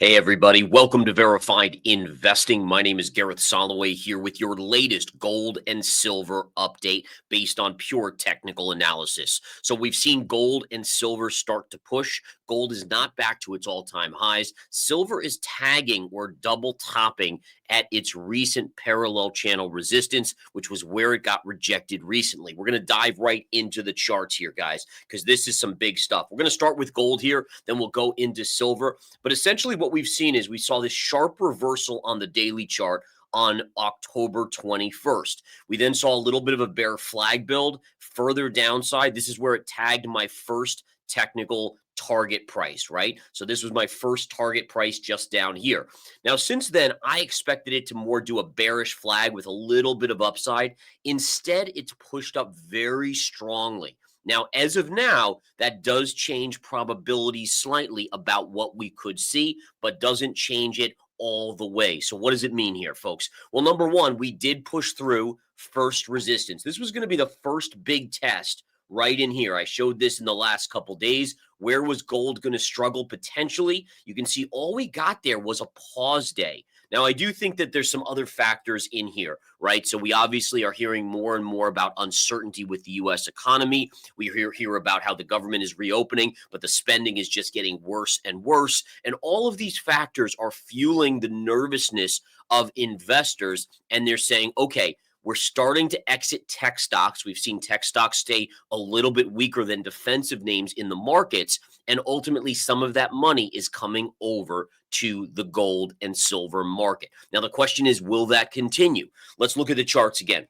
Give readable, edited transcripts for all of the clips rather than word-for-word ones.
Hey, everybody. Welcome to Verified Investing. My name is Gareth Soloway here with your latest gold and silver update based on pure technical analysis. So, we've seen gold and silver start to push. Gold is not back to its all time highs. Silver is tagging or double topping at its recent parallel channel resistance, which was where it got rejected recently. We're going to dive right into the charts here, guys, because this is some big stuff. We're going to start with gold here, then we'll go into silver. But essentially what we've seen is we saw this sharp reversal on the daily chart on October 21st. We then saw a little bit of a bear flag build further downside. This is where it tagged my first technical target price, right? So this was my first target price just down here. Now, since then, I expected it to more do a bearish flag with a little bit of upside. Instead, it's pushed up very strongly. Now, as of now, that does change probabilities slightly about what we could see, but doesn't change it all the way. So what does it mean here, folks? Well, number one, we did push through first resistance. This was going to be the first big test right in here. I showed this in the last couple days. Where was gold going to struggle potentially? You can see all we got there was a pause day. Now, I do think that there's some other factors in here, right? So we obviously are hearing more and more about uncertainty with the U.S. economy. We hear about how the government is reopening, but the spending is just getting worse and worse. And all of these factors are fueling the nervousness of investors. And they're saying, okay, we're starting to exit tech stocks. We've seen tech stocks stay a little bit weaker than defensive names in the markets. And ultimately, some of that money is coming over to the gold and silver market. Now, the question is, will that continue? Let's look at the charts again.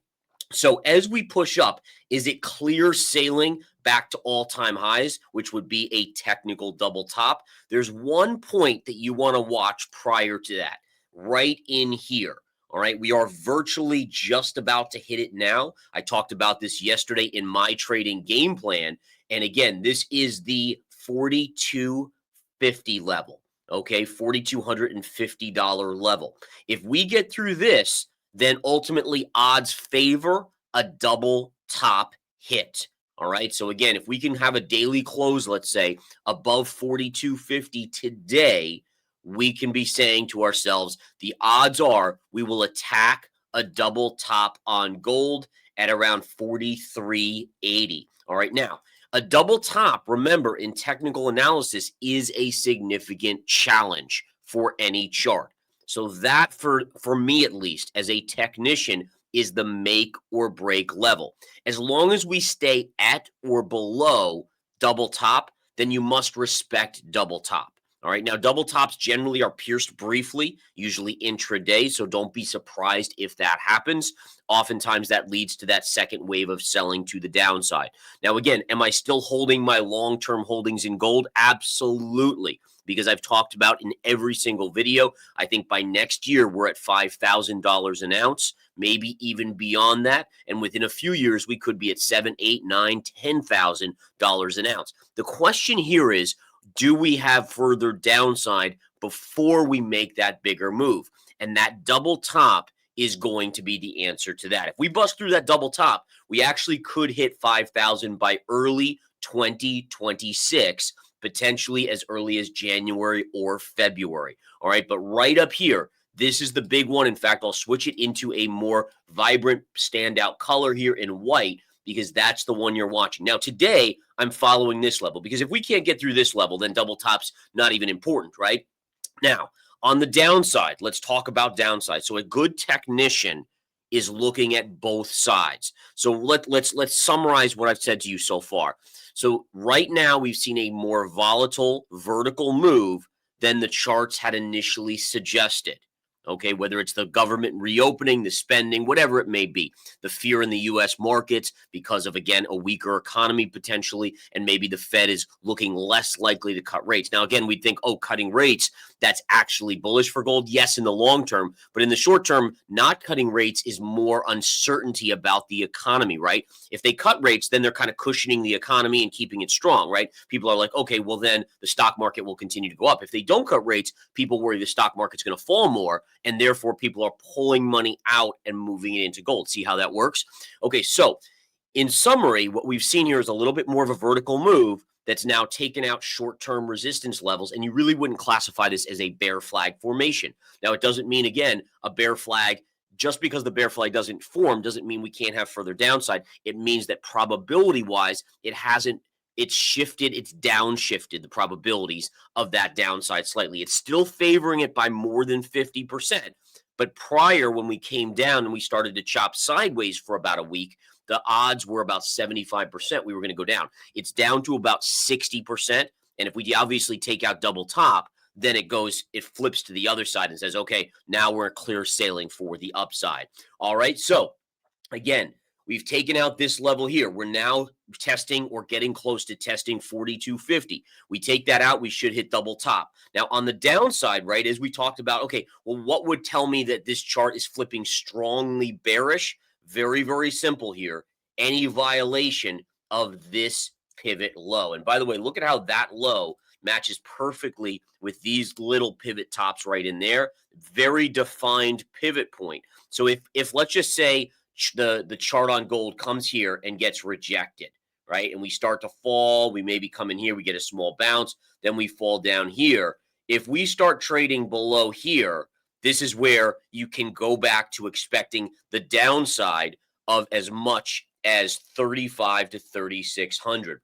So as we push up, is it clear sailing back to all-time highs, which would be a technical double top? There's one point that you want to watch prior to that, right in here. All right, we are virtually just about to hit it now. I talked about this yesterday in my trading game plan. And again, this is the 4250 level. Okay, $4,250 level. If we get through this, then ultimately odds favor a double top hit. All right. So again, if we can have a daily close, let's say above 4250 today, we can be saying to ourselves, the odds are we will attack a double top on gold at around 4380. All right. Now, a double top, remember, in technical analysis is a significant challenge for any chart. So that, for me at least, as a technician, is the make or break level. As long as we stay at or below double top, then you must respect double top. All right. Now, double tops generally are pierced briefly, usually intraday. So don't be surprised if that happens. Oftentimes that leads to that second wave of selling to the downside. Now, again, am I still holding my long-term holdings in gold? Absolutely. Because I've talked about in every single video, I think by next year, we're at $5,000 an ounce, maybe even beyond that. And within a few years, we could be at $7,000, $8,000, $9,000, $10,000 an ounce. The question here is, do we have further downside before we make that bigger move? And that double top is going to be the answer to that. If we bust through that double top, we actually could hit 5,000 by early 2026, potentially as early as January or February. All right, but right up here, this is the big one. In fact, I'll switch it into a more vibrant standout color here in white, because that's the one you're watching. Now, today, I'm following this level, because if we can't get through this level, then double top's not even important, right? Now, on the downside, let's talk about downside. So a good technician is looking at both sides. So let's summarize what I've said to you so far. So right now, we've seen a more volatile vertical move than the charts had initially suggested. Okay, whether it's the government reopening, the spending, whatever it may be, the fear in the U.S. markets because of, again, a weaker economy potentially, and maybe the Fed is looking less likely to cut rates. Now, again, we'd think, oh, cutting rates, that's actually bullish for gold. Yes, in the long term, but in the short term, not cutting rates is more uncertainty about the economy, right? If they cut rates, then they're kind of cushioning the economy and keeping it strong, right? People are like, okay, well, then the stock market will continue to go up. If they don't cut rates, people worry the stock market's going to fall more, and therefore people are pulling money out and moving it into gold. See how that works? Okay, so in summary, what we've seen here is a little bit more of a vertical move that's now taken out short-term resistance levels, and you really wouldn't classify this as a bear flag formation. Now, it doesn't mean, again, a bear flag, just because the bear flag doesn't form doesn't mean we can't have further downside. It means that probability-wise, it's shifted, it's downshifted the probabilities of that downside slightly. It's still favoring it by more than 50%. But prior, when we came down and we started to chop sideways for about a week, the odds were about 75% we were going to go down. It's down to about 60%. And if we obviously take out double top, then it flips to the other side and says, okay, now we're clear sailing for the upside. All right. So again, we've taken out this level here. We're now testing or getting close to testing 42.50. We take that out, we should hit double top. Now, on the downside, right, as we talked about, okay, well, what would tell me that this chart is flipping strongly bearish? Very, very simple here. Any violation of this pivot low. And by the way, look at how that low matches perfectly with these little pivot tops right in there. Very defined pivot point. So if let's just say the chart on gold comes here and gets rejected, right? And we start to fall, we maybe come in here, we get a small bounce, then we fall down here. If we start trading below here, this is where you can go back to expecting the downside of as much as 35 to 3,600.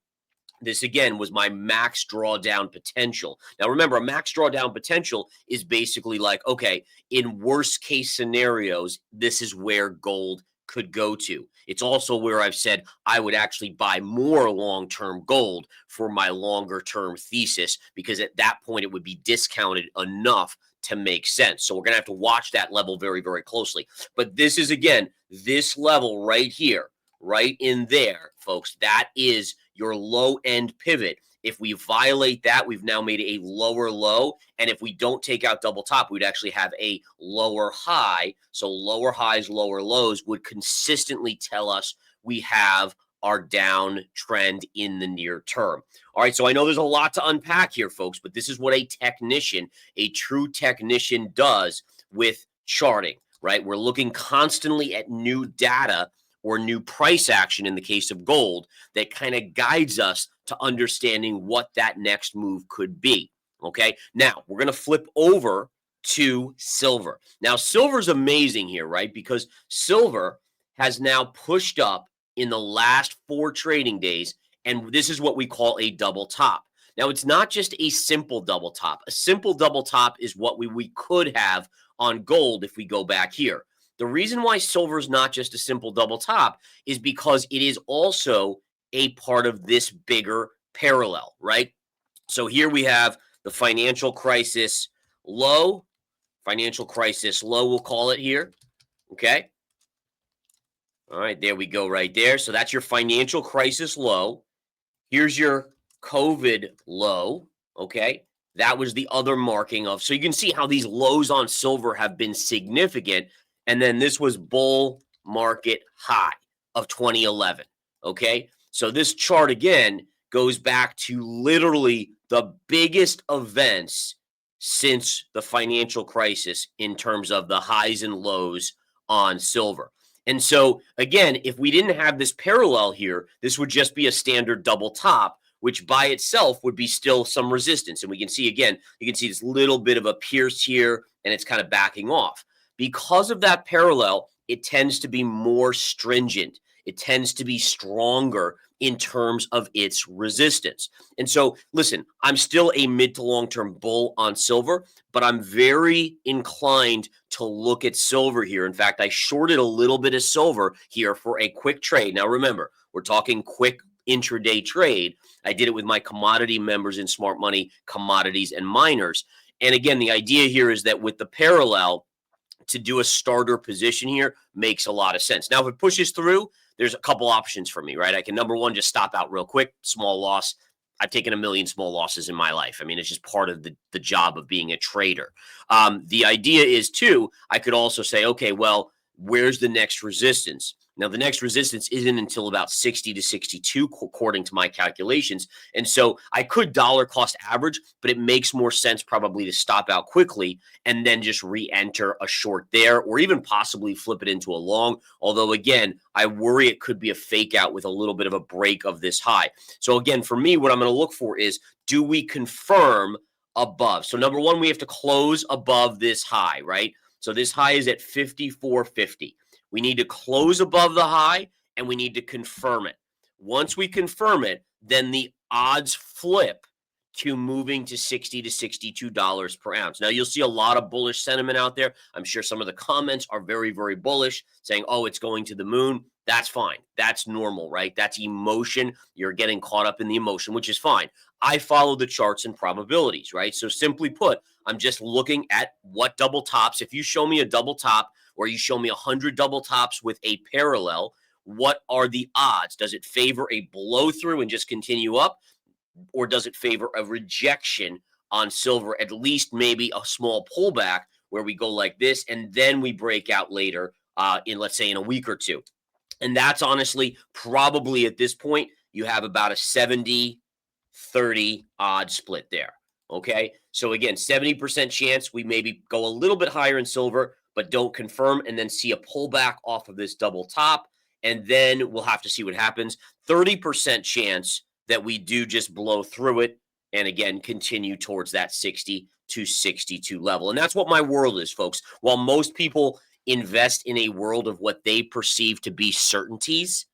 This, again, was my max drawdown potential. Now, remember, a max drawdown potential is basically like, okay, in worst case scenarios, this is where gold could go to. It's also where I've said I would actually buy more long-term gold for my longer-term thesis, because at that point it would be discounted enough to make sense. So we're going to have to watch that level very, very closely. But this is, again, this level right here, right in there, folks, that is your low-end pivot. If we violate that, we've now made a lower low. And if we don't take out double top, we'd actually have a lower high. So lower highs, lower lows would consistently tell us we have our downtrend in the near term. All right, so I know there's a lot to unpack here, folks, but this is what a technician, a true technician, does with charting, right? We're looking constantly at new data or new price action in the case of gold that kind of guides us to understanding what that next move could be. Okay, now we're going to flip over to silver. Now, silver's amazing here, right? Because silver has now pushed up in the last 4 trading days, and this is what we call a double top. Now, it's not just a simple double top. A simple double top is what we could have on gold if we go back here. The reason why silver is not just a simple double top is because it is also a part of this bigger parallel, right? So here we have the financial crisis low, we'll call it here, okay? All right, there we go right there. So that's your financial crisis low. Here's your COVID low, okay? That was the other marking of, so you can see how these lows on silver have been significant. And then this was bull market high of 2011, okay? So this chart, again, goes back to literally the biggest events since the financial crisis in terms of the highs and lows on silver. And so, again, if we didn't have this parallel here, this would just be a standard double top, which by itself would be still some resistance. And we can see, again, you can see this little bit of a pierce here, and it's kind of backing off. Because of that parallel, it tends to be more stringent. It tends to be stronger in terms of its resistance. And so, listen, I'm still a mid to long-term bull on silver, but I'm very inclined to look at silver here. In fact, I shorted a little bit of silver here for a quick trade. Now, remember, we're talking quick intraday trade. I did it with my commodity members in Smart Money, Commodities and Miners. And again, the idea here is that with the parallel, to do a starter position here makes a lot of sense. Now, if it pushes through, there's a couple options for me, right? I can, number one, just stop out real quick, small loss. I've taken a million small losses in my life. I mean, it's just part of the job of being a trader. The idea is, too, I could also say, okay, well, where's the next resistance? Now, the next resistance isn't until about 60 to 62, according to my calculations. And so I could dollar cost average, but it makes more sense probably to stop out quickly and then just re-enter a short there, or even possibly flip it into a long. Although, again, I worry it could be a fake out with a little bit of a break of this high. So again, for me, what I'm going to look for is, do we confirm above? So number one, we have to close above this high, right? So this high is at 54.50. We need to close above the high, and we need to confirm it. Once we confirm it, then the odds flip to moving to $60 to $62 per ounce. Now, you'll see a lot of bullish sentiment out there. I'm sure some of the comments are very, very bullish, saying, oh, it's going to the moon. That's fine. That's normal, right? That's emotion. You're getting caught up in the emotion, which is fine. I follow the charts and probabilities, right? So simply put, I'm just looking at what double tops. If you show me a double top, or you show me 100 double tops with a parallel, what are the odds? Does it favor a blow through and just continue up? Or does it favor a rejection on silver, at least maybe a small pullback where we go like this and then we break out later in, let's say, in a week or two? And that's honestly probably at this point, you have about a 70-30 odd split there. Okay. So again, 70% chance we maybe go a little bit higher in silver, but don't confirm, and then see a pullback off of this double top. And then we'll have to see what happens. 30% chance that we do just blow through it and again continue towards that 60 to 62 level. And that's what my world is, folks. While most people invest in a world of what they perceive to be certainties,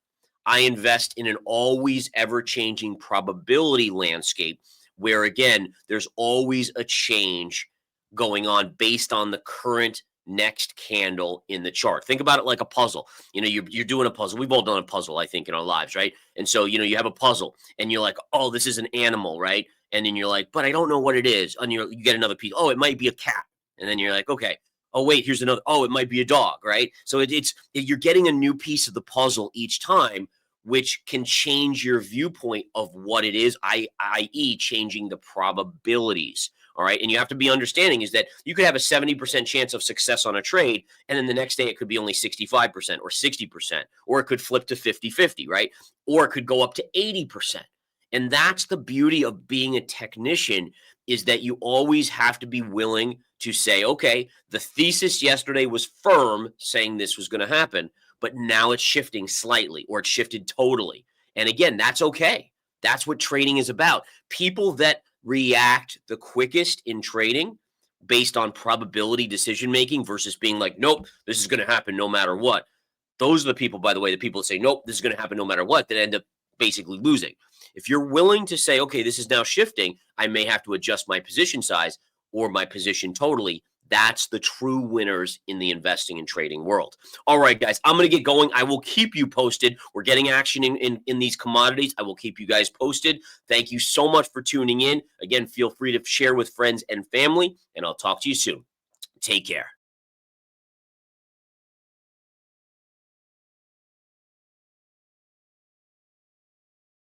I invest in an always ever-changing probability landscape where, again, there's always a change going on based on the current next candle in the chart. Think about it like a puzzle. You're doing a puzzle. We've all done a puzzle, I think, in our lives, right? And so, you have a puzzle and you're like, oh, this is an animal, right? And then you're like, but I don't know what it is. And you get another piece. Oh, it might be a cat. And then you're like, okay. Oh, wait, here's another. Oh, it might be a dog, right? So you're getting a new piece of the puzzle each time, which can change your viewpoint of what it is, i.e. changing the probabilities. All right. And you have to be understanding is that you could have a 70% chance of success on a trade, and then the next day it could be only 65% or 60%, or it could flip to 50-50, right? Or it could go up to 80%. And that's the beauty of being a technician, is that you always have to be willing to say, okay, the thesis yesterday was firm saying this was going to happen, but now it's shifting slightly, or it's shifted totally. And again, that's okay. That's what trading is about. People that react the quickest in trading based on probability decision making versus being like, nope, this is going to happen no matter what. Those are the people, by the way, the people that say, nope, this is going to happen no matter what, that end up basically losing. If you're willing to say, okay, this is now shifting, I may have to adjust my position size or my position totally. That's the true winners in the investing and trading world. All right, guys, I'm going to get going. I will keep you posted. We're getting action in these commodities. I will keep you guys posted. Thank you so much for tuning in. Again, feel free to share with friends and family, and I'll talk to you soon. Take care.